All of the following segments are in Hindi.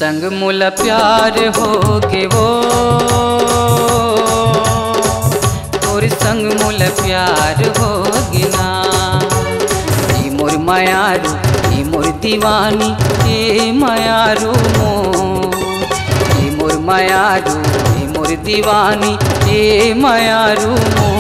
संग मुला प्यार होगे वो, तोर संग मुला प्यार होगे ना। ये मोर मायारू ये मोर दीवानी ये मायारू मो, ये मोर मायारू ये मोर दीवानी ये मायारू मो।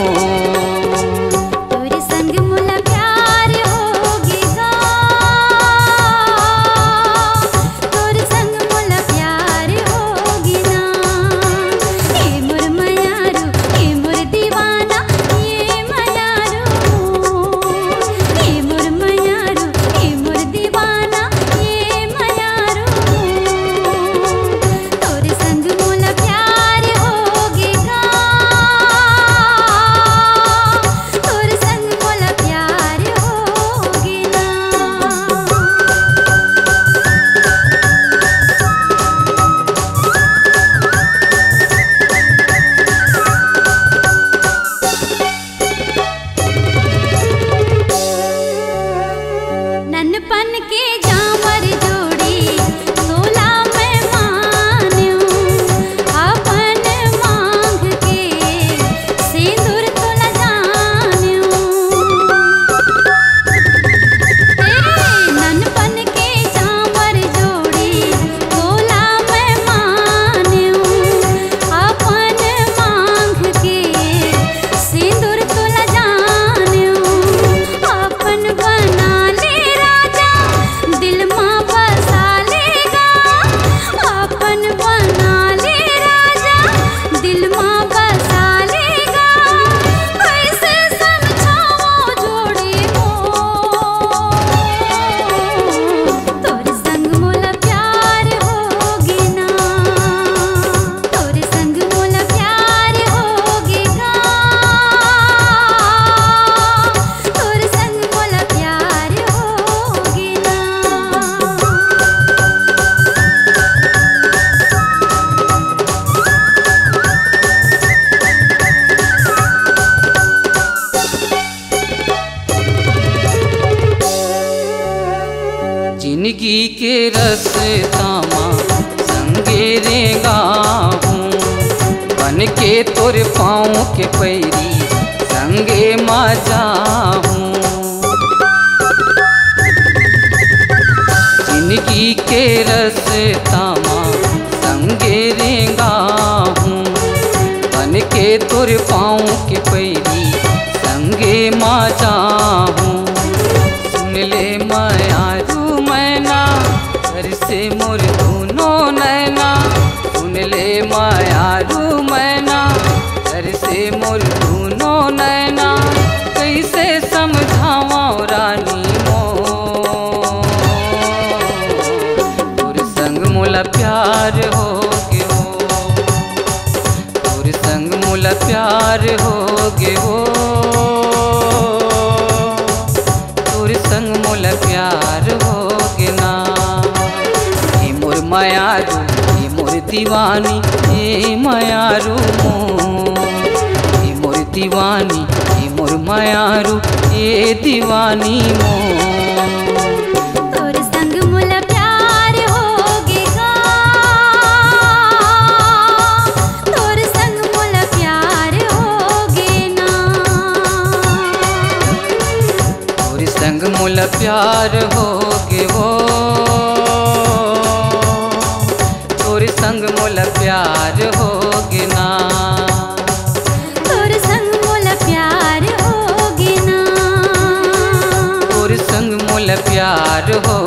जिंदगी के रस्ता माँ संगे रेगा हूँ, बन के तोर पाँव के पैरी संगे माँ जाऊँ। जिंदगी के रस्ता माँ संगे रेगा हूँ, बन के तोर पाँव के पैरी संगे माँ जाऊँ। सुन ले मायारू मैना घर से मोर दोनों नैना, सुन ले मायारू मैना घर से मोर दोनों नैना। कैसे समझावा रानी मो, तोर संग मोला प्यार होगे हो, तोर संग मोला प्यार होगे हो, तोर संग मोला प्यार होगे ना। ये मोर मायारू ये मोर दीवानी ये मायारू मो, ये मोर दीवानी ये मोर मायारू ये दीवानी मो। तोर संग मोला प्यार होगे गा, तोर संग मोला प्यार होगे ना। तोर संग मोला प्यार होगे वो, तोर संग मोला प्यार होगे ना। तोर संग मोला प्यार होगे ना, तोर संग मोला प्यार हो